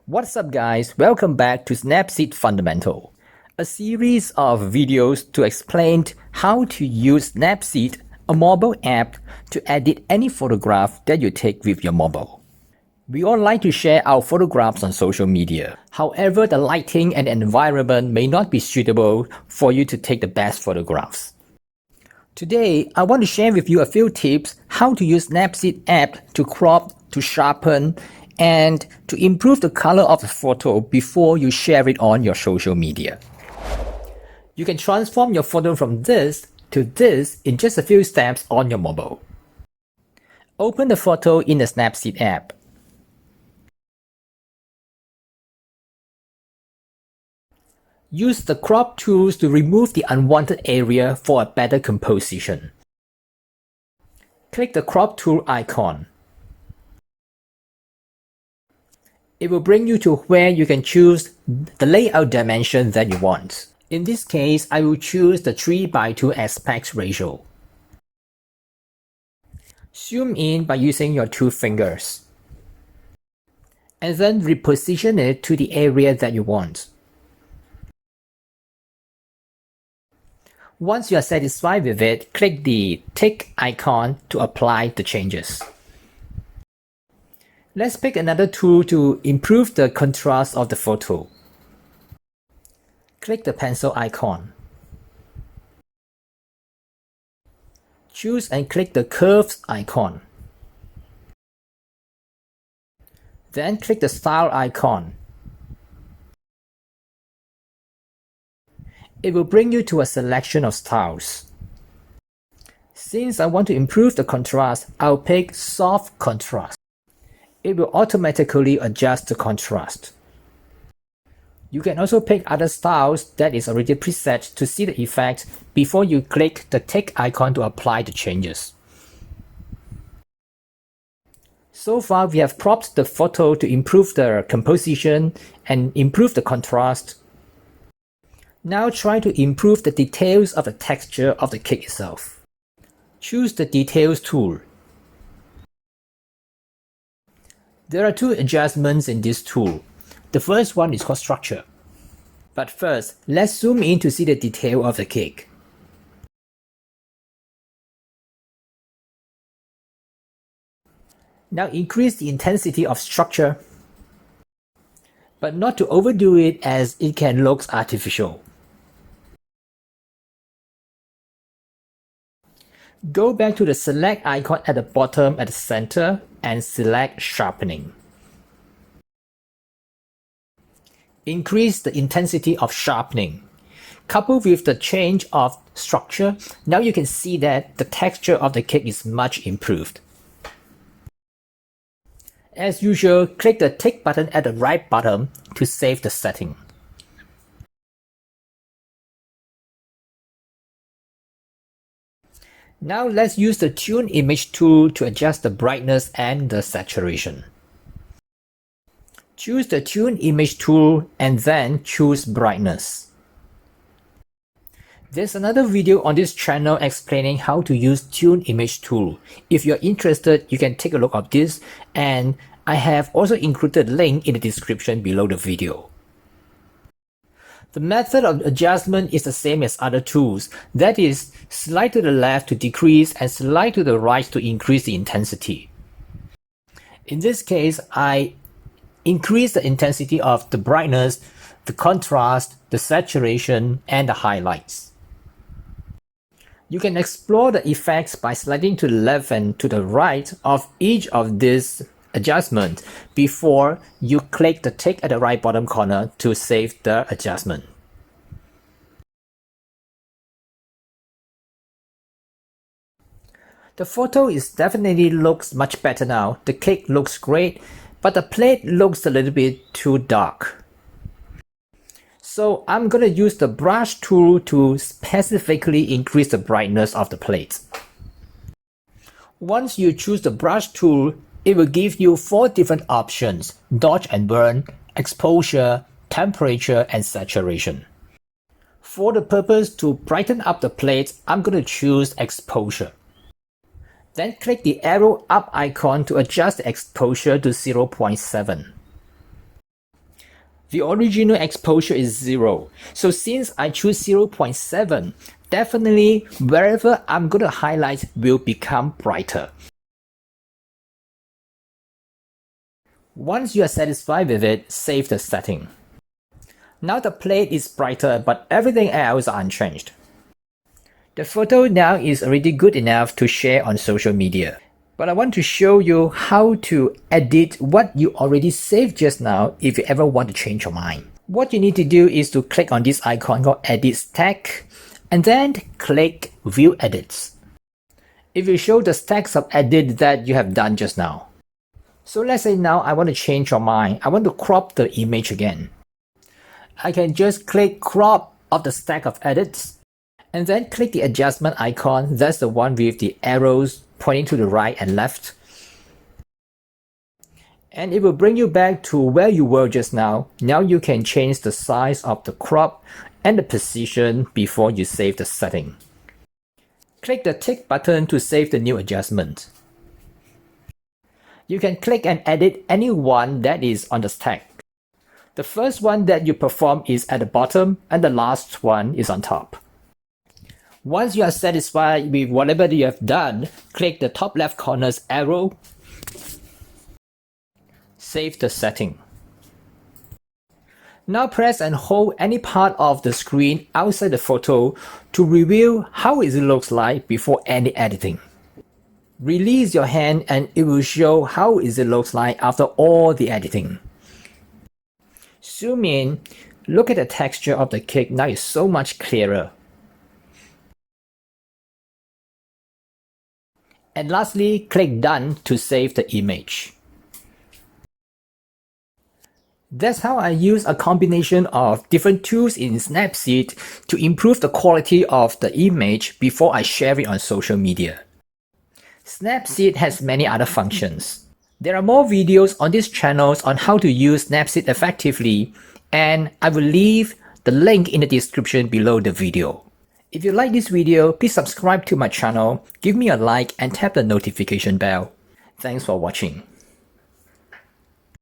What's up guys, welcome back to Snapseed Fundamental, a series of videos to explain how to use Snapseed, a mobile app, to edit any photograph that you take with your mobile. We all like to share our photographs on social media. However, the lighting and environment may not be suitable for you to take the best photographs. Today, I want to share with you a few tips how to use Snapseed app to crop, to sharpen, and to improve the color of the photo before you share it on your social media. You can transform your photo from this to this in just a few steps on your mobile. Open the photo in the Snapseed app. Use the crop tools to remove the unwanted area for a better composition. Click the crop tool icon. It will bring you to where you can choose the layout dimension that you want. In this case, I will choose the 3:2 aspect ratio. Zoom in by using your two fingers. And then reposition it to the area that you want. Once you are satisfied with it, click the tick icon to apply the changes. Let's pick another tool to improve the contrast of the photo. Click the pencil icon. Choose and click the curves icon. Then click the style icon. It will bring you to a selection of styles. Since I want to improve the contrast, I'll pick soft contrast. It will automatically adjust the contrast. You can also pick other styles that is already preset to see the effect before you click the tick icon to apply the changes. So far, we have cropped the photo to improve the composition and improve the contrast. Now try to improve the details of the texture of the cake itself. Choose the Details tool. There are two adjustments in this tool. The first one is called Structure. But first, let's zoom in to see the detail of the cake. Now increase the intensity of Structure, but not to overdo it as it can look artificial. Go back to the select icon at the bottom at the center and select Sharpening. Increase the intensity of sharpening. Coupled with the change of structure, now you can see that the texture of the cake is much improved. As usual, click the tick button at the right bottom to save the setting. Now let's use the Tune Image tool to adjust the brightness and the saturation. Choose the Tune Image tool and then choose Brightness. There's another video on this channel explaining how to use Tune Image tool. If you're interested, you can take a look at this, and I have also included a link in the description below the video. The method of adjustment is the same as other tools, that is, slide to the left to decrease and slide to the right to increase the intensity. In this case, I increase the intensity of the brightness, the contrast, the saturation, and the highlights. You can explore the effects by sliding to the left and to the right of each of these adjustment before you click the tick at the right bottom corner to save the adjustment. The photo definitely looks much better now. The cake looks great, but the plate looks a little bit too dark. So I'm gonna use the brush tool to specifically increase the brightness of the plate. Once you choose the brush tool, it will give you 4 different options: dodge and burn, exposure, temperature, and saturation. For the purpose to brighten up the plate, I'm going to choose exposure. Then click the arrow up icon to adjust the exposure to 0.7. The original exposure is 0. So since I choose 0.7, definitely wherever I'm going to highlight will become brighter. Once you are satisfied with it, save the setting. Now the plate is brighter, but everything else are unchanged. The photo now is already good enough to share on social media. But I want to show you how to edit what you already saved just now if you ever want to change your mind. What you need to do is to click on this icon called Edit Stack and then click View Edits. It will show the stacks of edits that you have done just now. So let's say now I want to change your mind. I want to crop the image again. I can just click Crop of the stack of edits and then click the adjustment icon. That's the one with the arrows pointing to the right and left. And it will bring you back to where you were just now. Now you can change the size of the crop and the position before you save the setting. Click the tick button to save the new adjustment. You can click and edit any one that is on the stack. The first one that you perform is at the bottom and the last one is on top. Once you are satisfied with whatever you have done, click the top left corner's arrow. Save the setting. Now press and hold any part of the screen outside the photo to reveal how it looks like before any editing. Release your hand and it will show how it looks like after all the editing. Zoom in, look at the texture of the cake. Now it's so much clearer. And lastly, click Done to save the image. That's how I use a combination of different tools in Snapseed to improve the quality of the image before I share it on social media. Snapseed has many other functions. There are more videos on this channel on how to use Snapseed effectively, and I will leave the link in the description below the video. If you like this video, please subscribe to my channel, give me a like and tap the notification bell. Thanks for watching.